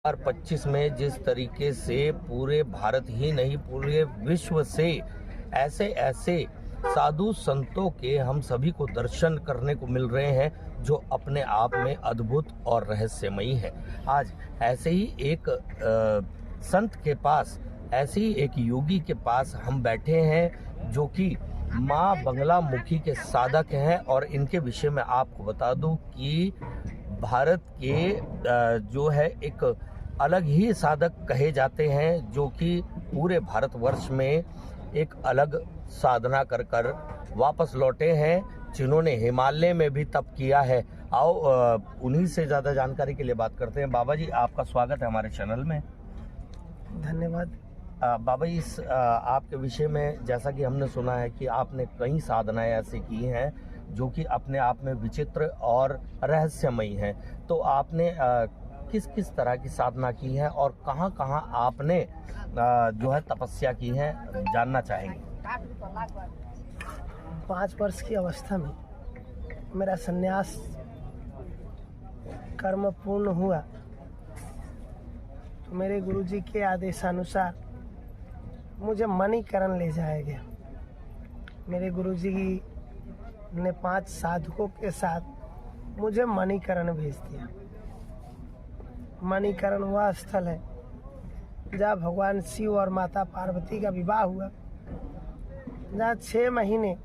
2025 में जिस तरीके से पूरे भारत ही नहीं पूरे विश्व से ऐसे ऐसे साधु संतों के हम सभी को दर्शन करने को मिल रहे हैं जो अपने आप में अद्भुत और रहस्यमयी है। आज ऐसे ही एक संत के पास, ऐसे ही एक योगी के पास हम बैठे हैं जो कि माँ बंगला मुखी के साधक हैं। और इनके विषय में आपको बता दूं कि भारत के जो है एक अलग ही साधक कहे जाते हैं जो कि पूरे भारतवर्ष में एक अलग साधना कर कर वापस लौटे हैं, जिन्होंने हिमालय में भी तप किया है। आओ उन्हीं से ज़्यादा जानकारी के लिए बात करते हैं। बाबा जी, आपका स्वागत है हमारे चैनल में। धन्यवाद। बाबा जी, आपके विषय में जैसा कि हमने सुना है कि आपने कई साधनाएं ऐसी की हैं जो कि अपने आप में विचित्र और रहस्यमयी हैं। तो आपने किस किस तरह की साधना की है और कहाँ कहाँ आपने जो है तपस्या की है, जानना चाहेंगे। 5 वर्ष की अवस्था में मेरा संन्यास कर्म पूर्ण हुआ तो मेरे गुरुजी के आदेशानुसार मुझे मणिकरण ले जाया गया। मेरे गुरुजी ने 5 साधकों के साथ मुझे मणिकरण भेज दिया। मणिकरण वह स्थल है जहाँ भगवान शिव और माता पार्वती का विवाह हुआ, जहाँ 6 महीने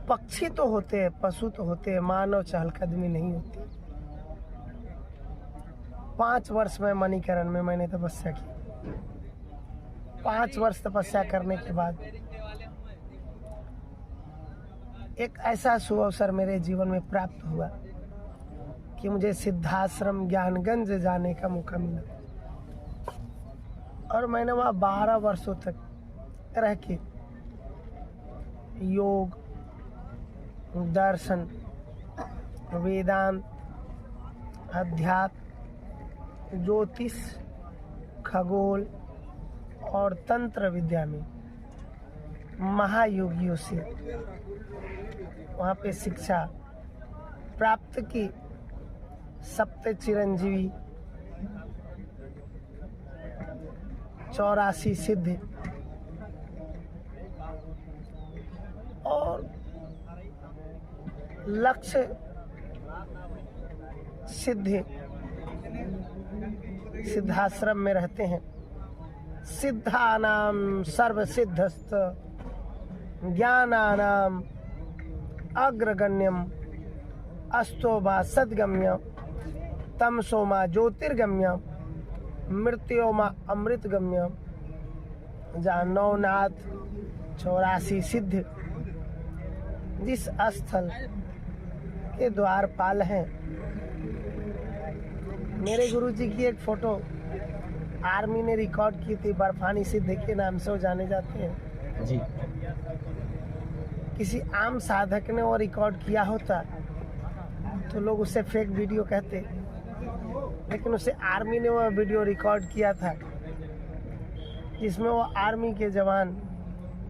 पक्षी तो होते हैं, पशु तो होते हैं, मानव चहलकदमी नहीं होती। 5 वर्ष में मणिकरण में मैंने तपस्या की। 5 वर्ष तपस्या करने के बाद एक ऐसा शुभ अवसर मेरे जीवन में प्राप्त हुआ कि मुझे सिद्धाश्रम ज्ञानगंज जाने का मौका मिला। और मैंने वहाँ 12 वर्षों तक रह के योग, दर्शन, वेदांत, अध्यात्म, ज्योतिष, खगोल और तंत्र विद्या में महायोगियों से वहाँ पे शिक्षा प्राप्त की। सप्त चिरंजीवी, 84 सिद्धि और लक्ष्य सिद्धि सिद्धाश्रम में रहते हैं। सिद्धानाम सर्व सिद्धस्त ज्ञानानाम अग्रगण्यम अस्तो मा सद्गम्यम तमसो मा ज्योतिर्गम्यम मृत्यो मा अमृतगम्यम। जहाँ 9 नाथ 84 सिद्ध जिस स्थल के द्वारपाल हैं। मेरे गुरुजी की एक फोटो आर्मी ने रिकॉर्ड की थी, बर्फानी सिद्ध के नाम से वो जाने जाते हैं जी। किसी आम साधक ने वो रिकॉर्ड किया होता तो लोग उसे फेक वीडियो कहते, लेकिन उसे आर्मी ने वो वीडियो रिकॉर्ड किया था जिसमें वो आर्मी के जवान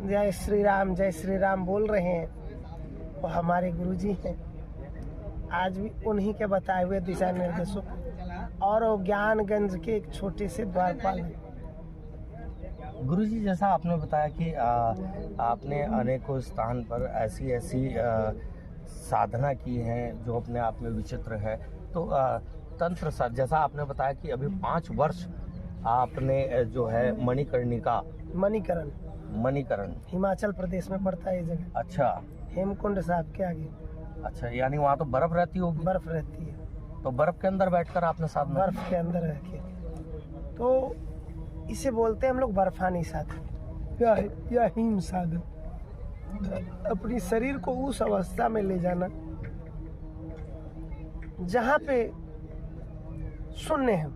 जय श्री राम बोल रहे हैं। वो हमारे गुरुजी हैं। आज भी उन्हीं के बताए हुए दिशा निर्देशों और वो ज्ञानगंज के एक छोटे से द्वारपाल हैं। गुरुजी, जैसा आपने बताया कि आपने अनेकों स्थान पर ऐसी साधना की है जो अपने आप में विचित्र है। तो तंत्र साध, जैसा आपने बताया कि अभी 5 वर्ष आपने जो है मणिकरण हिमाचल प्रदेश में पड़ता है ये जगह। अच्छा, हेमकुंड साहब के आगे। अच्छा, यानी वहाँ तो बर्फ रहती होगी। बर्फ रहती है, तो बर्फ के अंदर बैठकर आपने साधना, बर्फ के अंदर रह के, तो इसे बोलते हैं हम लोग बर्फानी साधन या हिम साधन। अपनी शरीर को उस अवस्था में ले जाना जहाँ पे शून्य है,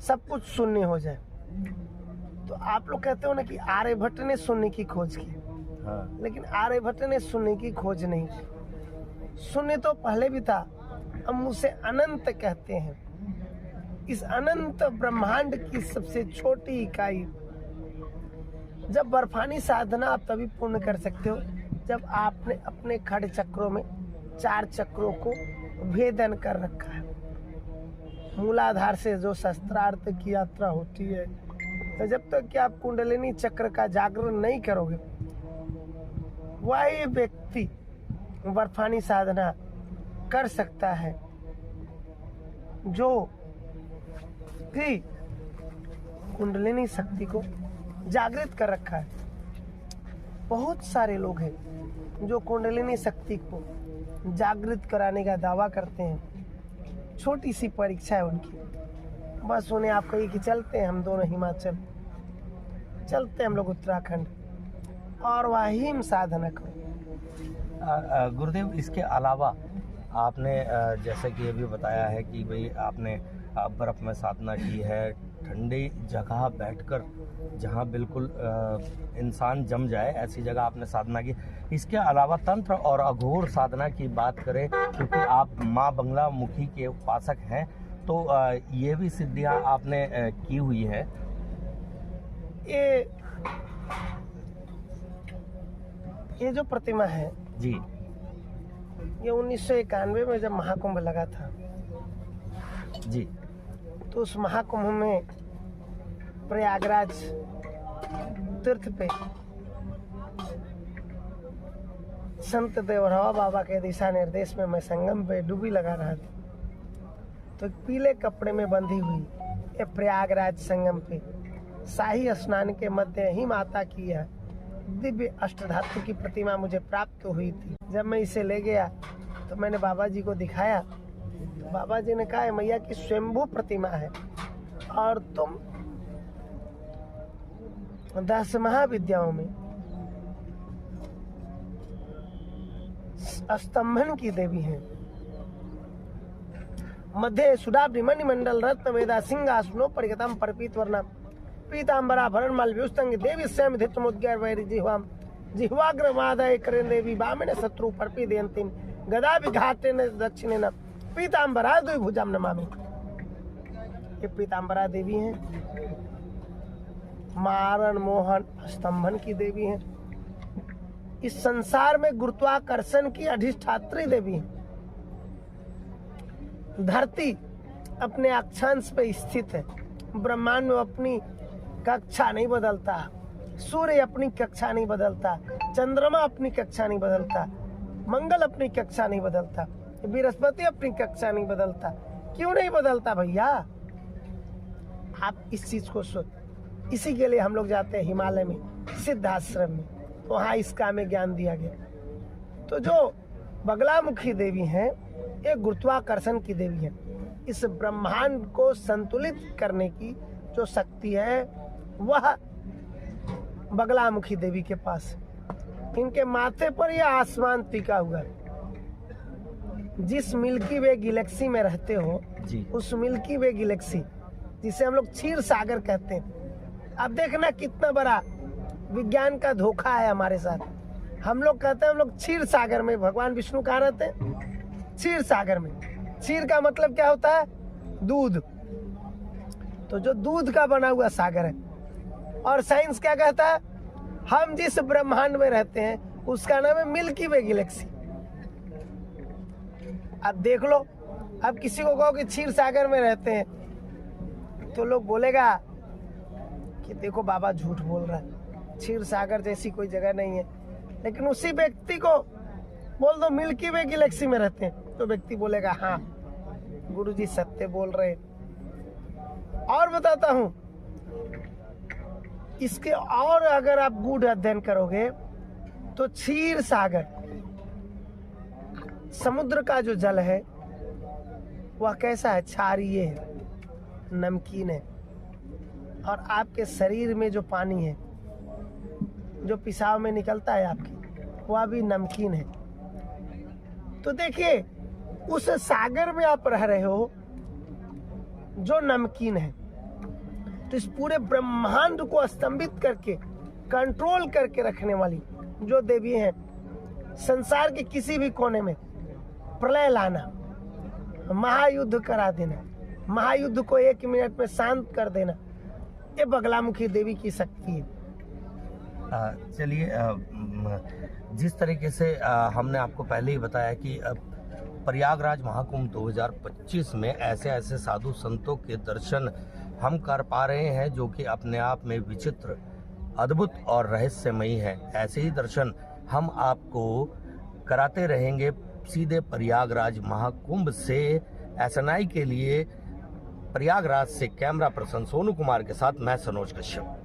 सब कुछ शून्य हो जाए। तो आप लोग कहते हो ना कि आर्यभट्ट ने शून्य की खोज की। हाँ। लेकिन आर्यभट्ट ने शून्य की खोज नहीं की। शून्य तो पहले भी था, हम उसे अनंत कहते हैं। इस अनंत ब्रह्मांड की सबसे छोटी इकाई जब बर्फानी साधना आप तभी पूर्ण कर सकते हो जब आपने अपने खड़ चक्रों में 4 चक्रों को भेदन कर रखा है। मूलाधार से जो शस्त्रार्थ की यात्रा होती है, तो जब तक कि आप कुंडलिनी चक्र का जागरण नहीं करोगे, वही व्यक्ति बर्फानी साधना कर सकता है जो कि कुंडलिनी शक्ति को जागृत कर रखा है। बहुत सारे लोग हैं जो कुंडलिनी शक्ति को जागृत कराने का दावा करते हैं। छोटी सी परीक्षा है उनकी, बस उन्हें आप कहिए कि चलते हैं हम दोनों हिमाचल, चलते हैं हम लोग उत्तराखंड और वहीं साधना करो। गुरुदेव, इसके अलावा आपने जैसे कि अभी बताया है कि भाई आपने बर्फ़ में साधना की है, ठंडी जगह बैठकर जहाँ बिल्कुल इंसान जम जाए ऐसी जगह आपने साधना की। इसके अलावा तंत्र और अघोर साधना की बात करें, क्योंकि आप माँ बंगला मुखी के उपासक हैं, तो ये भी सिद्धियाँ आपने की हुई है। ये जो प्रतिमा है जी, ये 1991 में जब महाकुंभ लगा था जी, तो उस महाकुंभ में प्रयागराज तीर्थ पे संत देवरावा बाबा के दिशा निर्देश में मैं संगम पे डुबी लगा रहा था, तो एक पीले कपड़े में बंधी हुई ये प्रयागराज संगम पे शाही स्नान के मध्य ही माता की है दिव्य अष्टधातु की प्रतिमा मुझे प्राप्त हुई थी। जब मैं इसे ले गया तो मैंने बाबा जी को दिखाया। बाबा जी ने कहा मैया की स्वयंभू प्रतिमा है और तुम 10 महाविद्याओं में स्तंभन की देवी हैं। मध्य सुडाब्धि मणिमंडल रत्न वेदा सिंहासनो परिगतम परपीत वर्णम पीतांबरा भरण माल व्युस्तंग देवी स्वयं धितमुद्गार वैरि जिह्वाम जिह्वाग्रमादय करें देवी वामने शत्रु परपीदयन्तीम गदा विघातेन दक्षिणेन पीतांबरा द्विभुजाम नमामि। ये पीतांबरा देवी हैं, मारण मोहन स्तंभन की देवी हैं, इस संसार में गुरुत्वाकर्षण की अधिष्ठात्री देवी हैं। धरती अपने अक्षांश पे स्थित है, ब्रह्मांड में अपनी कक्षा नहीं बदलता, सूर्य अपनी कक्षा नहीं बदलता, चंद्रमा अपनी कक्षा नहीं बदलता, मंगल अपनी कक्षा नहीं बदलता, बृहस्पति अपनी कक्षा नहीं बदलता। क्यों नहीं बदलता भैया? आप इस चीज को सोच। इसी के लिए हम लोग जाते हैं हिमालय में सिद्ध आश्रम में, वहाँ इसका हमें ज्ञान दिया गया। तो जो बगलामुखी देवी हैं ये गुरुत्वाकर्षण की देवी है। इस ब्रह्मांड को संतुलित करने की जो शक्ति है वह बगलामुखी देवी के पास है। इनके माथे पर यह आसमान टिका हुआ है। जिस मिल्की वे गैलेक्सी में रहते हो जी, उस मिल्की वे गैलेक्सी जिसे हम लोग क्षीर सागर कहते हैं, अब देखना कितना बड़ा विज्ञान का धोखा है हमारे साथ। हम लोग कहते हैं हम लोग क्षीर सागर में, भगवान विष्णु कहाँ रहते हैं? क्षीर सागर में। क्षीर का मतलब क्या होता है? दूध। तो जो दूध का बना हुआ सागर है, और साइंस क्या कहता है? हम जिस ब्रह्मांड में रहते हैं उसका नाम है मिल्की वे गैलेक्सी। अब देख लो, अब किसी को कहो कि क्षीर सागर में रहते हैं तो लोग बोलेगा कि देखो बाबा झूठ बोल रहा है, क्षीर सागर जैसी कोई जगह नहीं है। लेकिन उसी व्यक्ति को बोल दो मिल्की वे गैलेक्सी में रहते हैं तो व्यक्ति बोलेगा हाँ गुरुजी सत्य बोल रहे। और बताता हूं इसके, और अगर आप गूढ़ अध्ययन करोगे तो क्षीर सागर समुद्र का जो जल है वह कैसा है? क्षारीय है, नमकीन है। और आपके शरीर में जो पानी है जो पेशाब में निकलता है आपके, वह भी नमकीन है। तो देखिए उस सागर में आप रह रहे हो जो नमकीन है, तो इस पूरे ब्रह्मांड को स्तंभित करके कंट्रोल करके रखने वाली जो देवी है, संसार के किसी भी कोने में प्रलय लाना, महायुद्ध करा देना, महायुद्ध को 1 मिनट में शांत कर देना, ये बगलामुखी देवी की शक्ति है। चलिए, जिस तरीके से हमने आपको पहले ही बताया कि प्रयागराज महाकुंभ 2025 में ऐसे ऐसे साधु संतों के दर्शन हम कर पा रहे हैं जो कि अपने आप में विचित्र, अद्भुत और रहस्यमयी है। ऐसे ही दर्शन हम आपको कराते रहेंगे सीधे प्रयागराज महाकुंभ से। एसएनआई के लिए प्रयागराज से कैमरा पर्सन सोनू कुमार के साथ मैं सनोज कश्यप।